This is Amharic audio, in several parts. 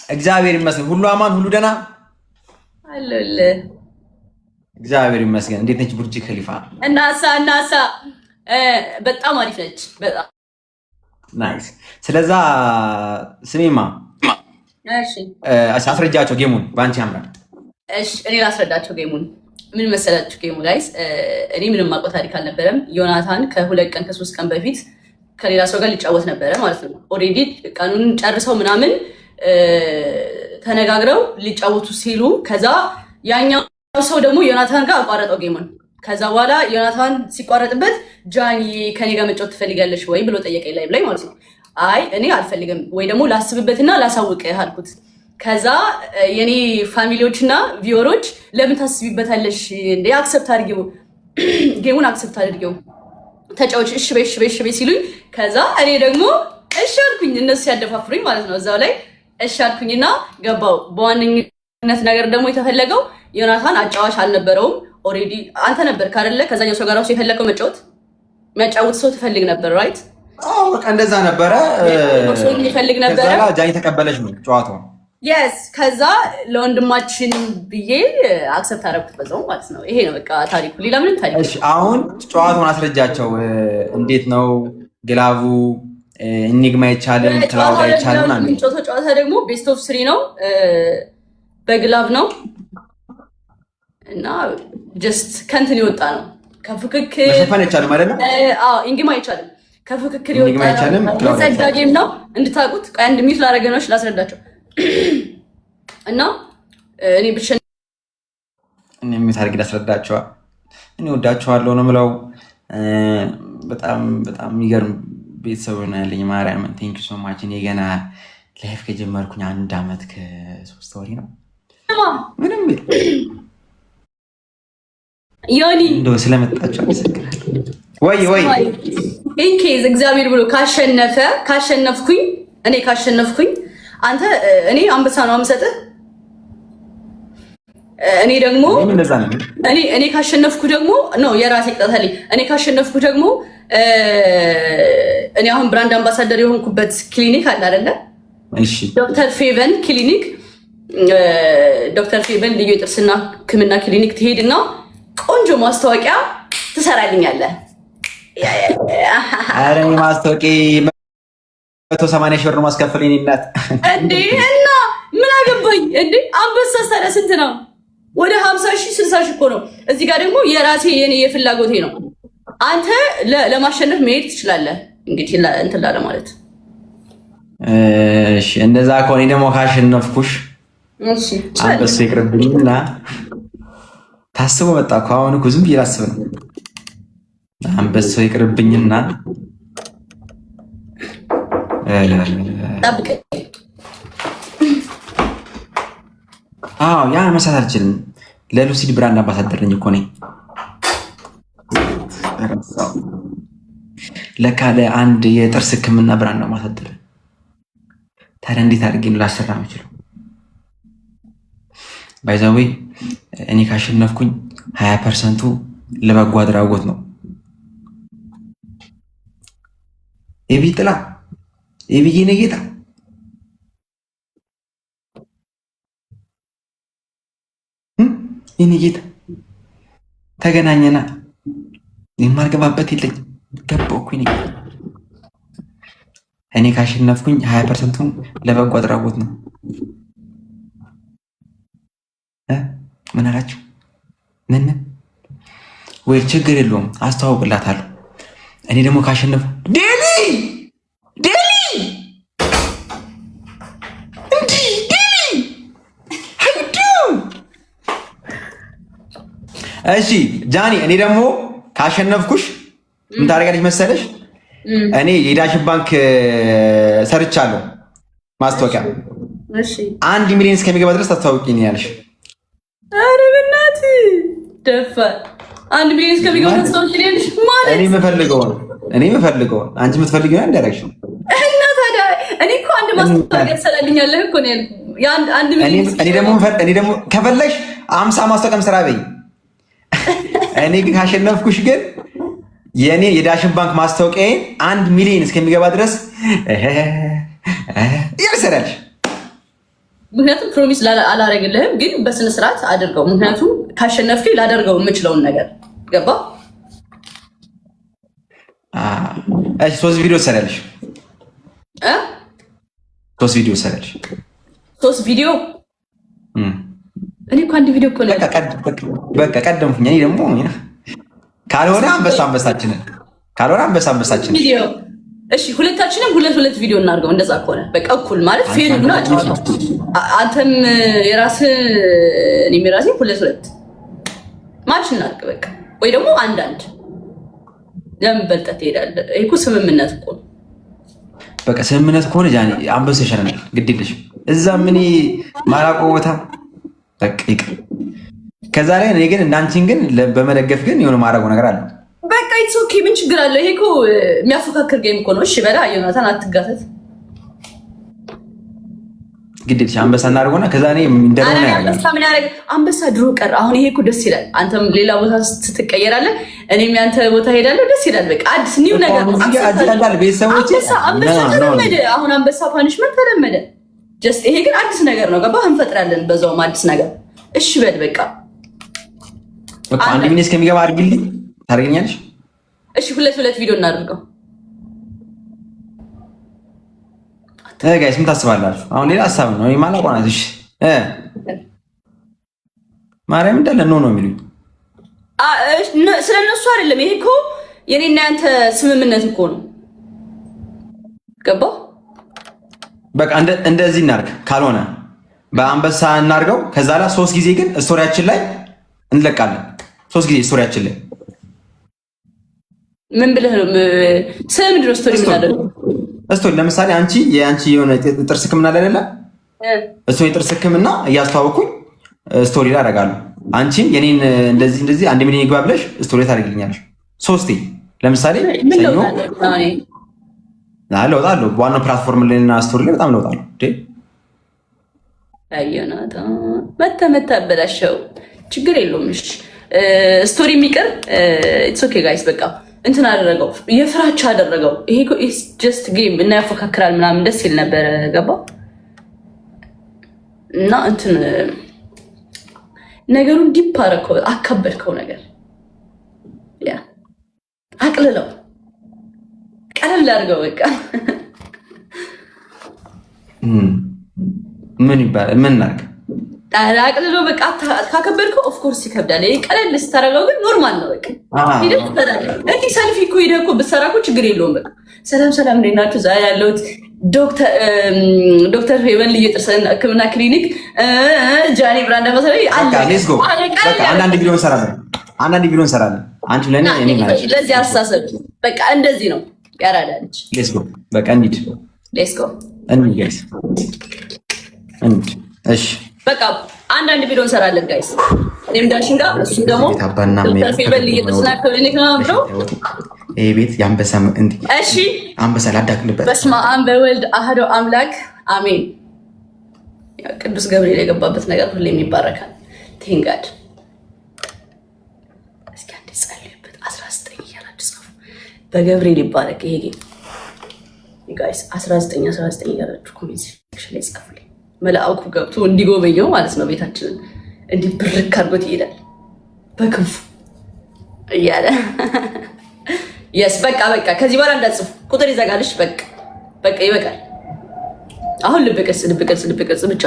እግዚአብሔር ይመስገን። ሁሉ አማን፣ ሁሉ ደህና አለሁልህ። እግዚአብሔር ይመስገን። እንዴት ነች ቡርጅ ከሊፋ? እናሳ በጣም አሪፍ ነች። በጣም ናይስ። ስለዛ ስሜማ እሺ፣ አስረጃቸው ጌሙን በአንቺ ያምራል። እሺ፣ እኔ ላስረዳቸው ጌሙን። ምን መሰላችሁ ጌሙ ጋይስ? እኔ ምንም ማውቀው ታሪክ አልነበረም። ዮናታን ከ2 ቀን ከ3 ቀን በፊት ከሌላ ሰው ጋር ሊጫወት ነበረ ማለት ነው። ኦልሬዲ ቀኑን ጨርሰው ምናምን ተነጋግረው ሊጫወቱ ሲሉ ከዛ ያኛው ሰው ደግሞ ዮናታን ጋር አቋረጠው ጌሙን። ከዛ በኋላ ዮናታን ሲቋረጥበት ጃኒ ከኔ ጋር መጫወት ትፈልጋለሽ ወይ ብሎ ጠየቀኝ ላይቭ ላይ ማለት ነው። አይ እኔ አልፈልግም ወይ ደግሞ ላስብበትና ላሳውቅህ አልኩት። ከዛ የኔ ፋሚሊዎችና ቪወሮች ለምን ታስቢበታለሽ እንዴ? አክሰፕት አድርጊው፣ ጌሙን አክሰፕት አድርጊው፣ ተጫዎች እሺ በይ ሲሉኝ ከዛ እኔ ደግሞ እሺ አልኩኝ። እነሱ ሲያደፋፍሩኝ ማለት ነው። እዛው ላይ እሺ አልኩኝና ገባው። በዋነኝነት ነገር ደግሞ የተፈለገው ዮናታን አጫዋች አልነበረውም። ኦልሬዲ አንተ ነበርክ አይደለ? ከዛኛው ሰው ጋር ራሱ የፈለከው መጫወት ሰው ትፈልግ ነበር ራይት? አዎ በቃ እንደዛ ነበረ። ሰው ይፈልግ ነበር። ከዛ ጃኒ ተቀበለች ነው ጨዋታው። የስ ከዛ ለወንድማችን ብዬ አክሰፕት አደረኩት በዛው ማለት ነው። ይሄ ነው በቃ ታሪኩ። ሌላ ምንም ታሪክ። እሺ አሁን ጨዋታውን አስረጃቸው። እንዴት ነው ግላቡ? ኢኒግማ አይቻልም፣ ክላውድ አይቻልም። ጨዋታ ደግሞ ቤስት ኦፍ 3 ነው፣ በግላብ ነው እና ጀስት ከንትን ይወጣ ነው ከፍክክር። መሸፈን አይቻልም አይደል? አዎ ኢኒግማ አይቻልም፣ ከፍክክር ይወጣ ነው። ጸዳ ጌም ነው እንድታውቁት። ቆይ አንድ ሚት ላደረገ ነው ላስረዳቸው እና እኔ ብቻ እኔ የሚታርግ ላስረዳቸዋል። እኔ ወዳቸዋለሁ ነው የምለው። በጣም በጣም የሚገርም ቤተሰብ ነው ያለኝ። ማርያምን ቴንክ ዩ ሶ ማች። እኔ ገና ላይፍ ከጀመርኩኝ 1 ዓመት ከ3 ወር ነው። ምንም ዮኒ እንደው ስለመጣችሁ አመሰግናለሁ። ወይ ኢንኬዝ እግዚአብሔር ብሎ ካሸነፍኩኝ አንተ እኔ አንበሳ ነው የምሰጥህ። እኔ ደግሞ እኔ ካሸነፍኩ ደግሞ ነው የራሴ ቅጣት አለኝ። እኔ ካሸነፍኩ ደግሞ እኔ አሁን ብራንድ አምባሳደር የሆንኩበት ክሊኒክ አለ አይደለ? እሺ ዶክተር ፌቨን ክሊኒክ፣ ዶክተር ፌቨን ልዩ የጥርስና ሕክምና ክሊኒክ ትሄድና ቆንጆ ማስታወቂያ ትሰራልኛለህ። ኧረ እኔ ማስታወቂያ 180 ሺህ ብር ነው ማስከፈለኝ እናት እንዴ! እና ምን አገባኝ እንዴ? አንበሳ ታዲያ ስንት ነው? ወደ 50 ሺህ 60 ሺህ እኮ ነው። እዚህ ጋር ደግሞ የራሴ የኔ የፍላጎቴ ነው። አንተ ለማሸነፍ መሄድ ትችላለህ። እንግዲህ እንትን ላለ ማለት እሺ፣ እንደዛ ከሆነ ደግሞ ካሸነፍኩሽ እሺ አንበሳ ይቅርብኝና ታስቦ መጣ እኮ አሁን እኮ ዝም ብዬ ላስብ ነው። አንበሳ ይቅርብኝና ጠብቀኝ። አዎ ያ መሳት አልችልም። ለሉሲድ ብራንድ አምባሳደር ነኝ እኮ ነኝ። ለካ ለአንድ የጥርስ ሕክምና ብራንድ አምባሳደር። ታዲያ እንዴት አድርጌ ነው ላሰራ የምችለው? ባይ ዘ ዌይ እኔ ካሸነፍኩኝ 20% ለበጎ አድራጎት ነው። የቤት ጥላ የብዬ ነጌታ የኔ ጌታ ተገናኘና የማልገባበት የለኝ ገባኩኝ። እኔ ካሸነፍኩኝ 20%ቱን ለበጎ አድራጎት ነው። ምን አላችሁ? ምን ወይ ችግር የለውም አስተዋውቅላታለሁ። እኔ ደግሞ ካሸነፍኩ ዴሊ እሺ ጃኒ፣ እኔ ደግሞ ካሸነፍኩሽ ምን ታደርጋለች መሰለሽ? እኔ የዳሽን ባንክ ሰርቻለሁ ማስታወቂያ። እሺ 1 ሚሊዮን እስከሚገባ ድረስ ታስተዋውቂኝ ያለሽ። ኧረ በእናትህ ደፋር 1 ሚሊዮን እስከሚገባ ታስተዋውቂኝ ያለሽ ማለት እኔ የምፈልገው አንቺ የምትፈልጊው እንዳደረግሽ እና ታዲያ እኔ እኮ አንድ ማስታወቂያ ትሰራልኛለህ እኮ ነው ያልኩት። እኔ ደግሞ ከፈለሽ 50 ማስታወቂያም ስራ በይ። እኔ ካሸነፍኩሽ ግን የኔ የዳሽን ባንክ ማስታወቂያዬን 1 ሚሊዮን እስከሚገባ ድረስ ይርሰራልሽ። ምክንያቱም ፕሮሚስ አላረግልህም፣ ግን በስነ ስርዓት አድርገው። ምክንያቱም ካሸነፍኩ ላደርገው የምችለውን ነገር ገባ። እሺ 3 ቪዲዮ ሰራልሽ? 3 ቪዲዮ ሰራልሽ? 3 ቪዲዮ እኔ እኮ 1 ቪዲዮ እኮ ነው። በቃ ቀደምኩኝ። እኔ ደግሞ ካልሆነ አንበሳችንን ቪዲዮ እሺ፣ ሁለታችንም 2 ቪዲዮ እናድርገው። እንደዛ ከሆነ በቃ እኩል ማለት ፌር ነው። አንተም የራስህ እኔም የራሴ 2 ማች እናድርግ በቃ። ወይ ደግሞ አንዳንድ ለምን በልጠህ ትሄዳለህ? ይሄ እኮ ስምምነት እኮ ነው። በቃ ስምምነት ከሆነ ጃኒ አንበሳ ይሻለናል። ግድ የለሽም እዛ ምን ማራቆ ቦታ በቃ ይቅር። ከዛ ላይ እኔ ግን እንዳንቺን ግን በመደገፍ ግን የሆነ ማድረገው ነገር አለ። በቃ ኢትስ ኦኬ። ምን ችግር አለ? ይሄ እኮ የሚያፎካክር ጌም እኮ ነው። እሺ በላ ዮናታን አትጋተት። ግዴለሽ አንበሳ እናደርገውና ከዛ እኔ እንደሆነ ያደርጋል። አንበሳ ድሮ ቀር። አሁን ይሄ እኮ ደስ ይላል። አንተም ሌላ ቦታ ስትቀየራለህ፣ እኔም ያንተ ቦታ ሄዳለሁ። ደስ ይላል። በቃ አዲስ ኒው ነገር ነው። ቤተሰቦች አንበሳ ተለመደ። አሁን አንበሳ ፓኒሽመንት ተለመደ። ጀስት ይሄ ግን አዲስ ነገር ነው። ገባህ? እንፈጥራለን በዛውም አዲስ ነገር። እሺ በል በቃ አንድ ሚኒት እስከሚገባ አድርግልኝ። ታደርገኛለሽ? እሺ 2 ቪዲዮ እናድርገው። ጋይስ ምን ታስባላችሁ? አሁን ሌላ ሀሳብ ነው። እኔ ማላቆናት። እሺ ማርያም እንዳለ ነው የሚሉኝ። ስለነሱ አይደለም። ይሄ እኮ የኔና ያንተ ስምምነት እኮ ነው። ገባ? በቃ እንደዚህ እናድርግ። ካልሆነ በአንበሳ እናድርገው። ከዛ ላይ 3 ጊዜ ግን ስቶሪያችን ላይ እንለቃለን። 3 ጊዜ ስቶሪያችን ላይ ምን ብለህ ነው? ስለምንድን ነው ስቶሪ የምናደርገው? ስቶሪ ለምሳሌ የአንቺ የሆነ ጥርስ ሕክምና ላይ አይደለ? እሱ የጥርስ ሕክምና እያስተዋወኩኝ ስቶሪ ላይ አደርጋለሁ። አንቺም የኔን እንደዚህ 1 ሚሊዮን ይግባ ብለሽ ስቶሪ ታደርግልኛለሽ 3 ለምሳሌ ሰኞ ለውጣለሁ። በዋናው ፕላትፎርም ላይ እና ስቶሪ ላይ በጣም ለውጣለሁ። አየናታ መታ በላሸው ችግር የለውም። እሺ ስቶሪ የሚቀር ኢትስ ኦኬ ጋይስ። በቃ እንትን አደረገው፣ የፍራቻ አደረገው። ይሄ እኮ ኢትስ ጀስት ጌም እና ያፎካክራል ምናምን ደስ ይል ነበረ። ገባ እና እንትን ነገሩን ዲፕ አደረከው፣ አካበድከው ነገር ያ አቅልለው ቀለል አድርገው በቃ ምን ይባላል? ምን እናድርግ? አቅልሎ በቃ ካከበድከው ኦፍኮርስ ይከብዳል። ቀለል ስታደርገው ግን ኖርማል ነው። በቃ እንዲህ ሰልፊ እኮ ሄደህ እኮ ብትሰራ እኮ ችግር የለውም። በቃ ሰላም እንዴት ናችሁ? ዛሬ ያለሁት ዶክተር ሄቨን ልዩ ጥርስ ሕክምና ክሊኒክ ጃኒ ብራንዳ መሰለኝ አለ። አንዳንድ ቪዲዮ እንሰራለን። አንቺ ለኔ እኔ ማለት ለዚህ አስተሳሰብ በቃ እንደዚህ ነው ያራዳለች። ሌትስ ጎ በቃ እንሂድ። ሌትስ ጎ እንሂድ ጋይስ እንሂድ። እሺ በቃ አንዳንድ ቪዲዮ እንሰራለን ጋይስ። እኔም ዳሽን ጋር እሱ ደግሞ ዶክተር ፌቨን ልዩ ጥርስና ክሊኒክ ነው ብለው ይሄ ቤት የአንበሳ እንዴ! እሺ አንበሳ ላዳክልበት። በስመ አብ በወልድ አሐዱ አምላክ አሜን። ቅዱስ ገብርኤል የገባበት ነገር ሁሌም ይባረካል። ቴንጋድ እስኪ አንዴ ጸልዩበት። 19 እያላችሁ ጻፉ። በገብርኤል ይባረክ ይሄ ጌም ጋይስ። 19 እያላችሁ ኮሜንት ሴክሽን ላይ ጻፉልኝ። መልአኩ ገብቶ እንዲጎበኘው ማለት ነው። ቤታችንን እንዲህ ብርክ አድርጎት ይሄዳል በክንፉ እያለ የስ በቃ ከዚህ በኋላ እንዳትጽፉ፣ ቁጥር ይዘጋልሽ። በቃ ይበቃል። አሁን ልብ ቅርጽ ብቻ።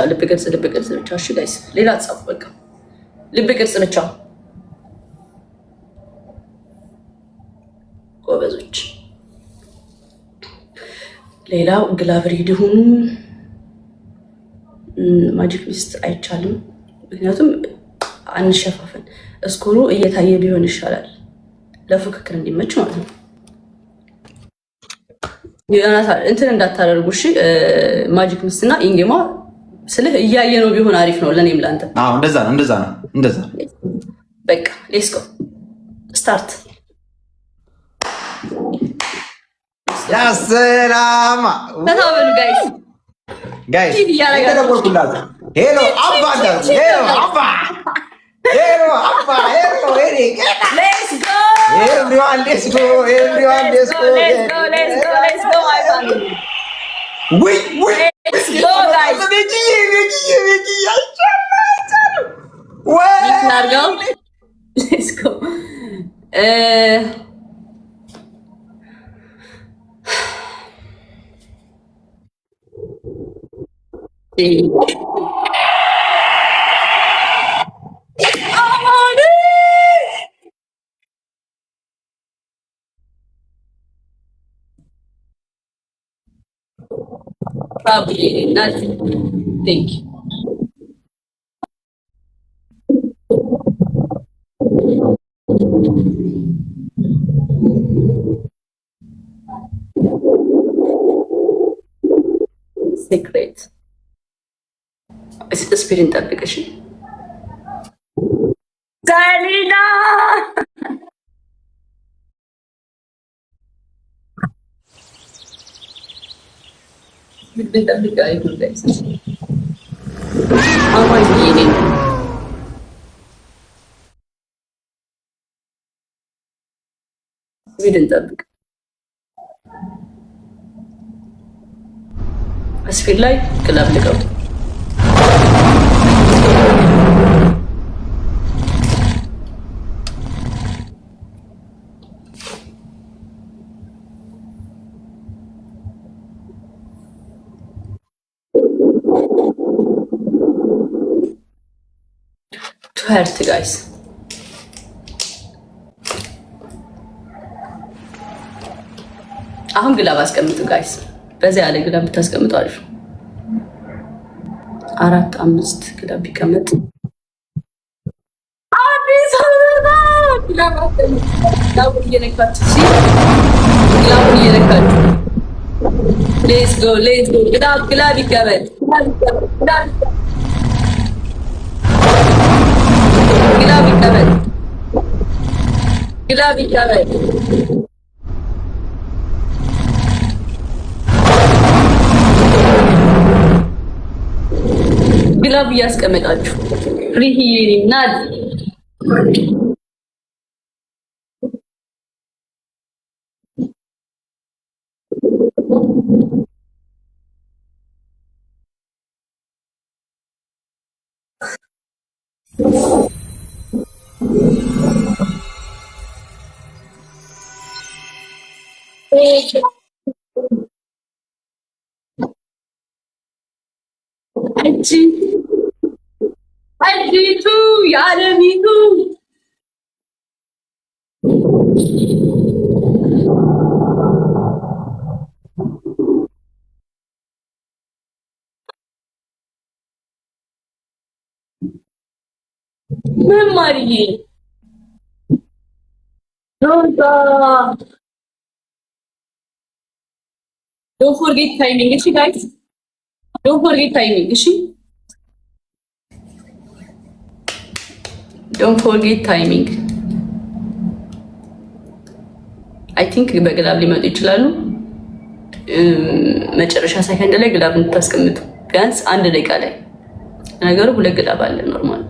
እሺ ጋይስ ሌላ ጻፉ። በቃ ልብ ቅርጽ ብቻ ጎበዞች። ሌላው ግላብሪ ሆኑ ማጂክ ሚስት አይቻልም፣ ምክንያቱም አንሸፋፈን። እስኮሩ እየታየ ቢሆን ይሻላል ለፉክክር እንዲመች ማለት ነው። እንትን እንዳታደርጉ እሺ። ማጂክ ሚስትና ኢንጌማ ስልህ እያየ ነው ቢሆን አሪፍ ነው ለኔም ለአንተ። አዎ እንደዛ ነው። በቃ ሌትስ ጎ ስታርት። ያ ሰላም ተታበሉ ጋይስ ሄሎ አባ Let's go! Everyone, let's go! Let's go, my family. Wait! Let's go, guys! እናድርገው። ሌትስ ጎ probably nothing. Thank you. Secret. ስፒድ እንጠብቅሽ ዛሊና እንጠብቅ። አማኝ ስፒድ እንጠብቅ። ስፒድ ላይ ክለብ ልቀው to hurt guys. አሁን ግላብ አስቀምጡ ጋይስ። በዚያ ያለ ግላብ ብታስቀምጡ አሪፍ። 4 5 ግላብ ቢቀመጥ አዲስ አበባ ግላብ እየነካችሁ ሌትስ ጎ ግላብ ይቀመጥ ግላብ ይቀመጥ ግላብ እያስቀመጣችሁ ሪሂኒ ናት አጂቱ ያለሚቱ መማሪዬ ሮዛ don't forget timing እሺ guys don't forget timing እሺ don't forget timing I think በግላብ ሊመጡ ይችላሉ መጨረሻ ሰከንድ ላይ ግላብ እንድታስቀምጡ ቢያንስ 1 ደቂቃ ላይ ነገሩ 2 ግላብ አለ ኖርማል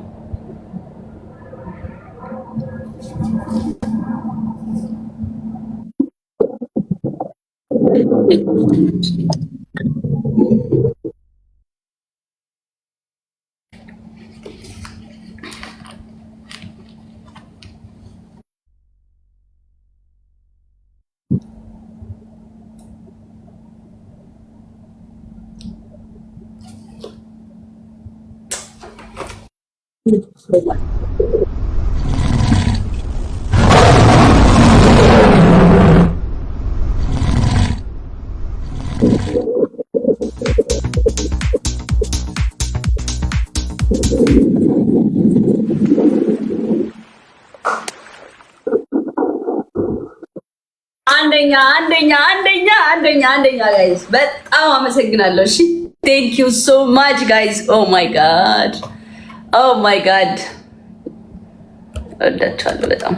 አንደኛ ጋይስ በጣም አመሰግናለሁ እሺ thank you so much guys oh my god እወዳችኋለሁ በጣም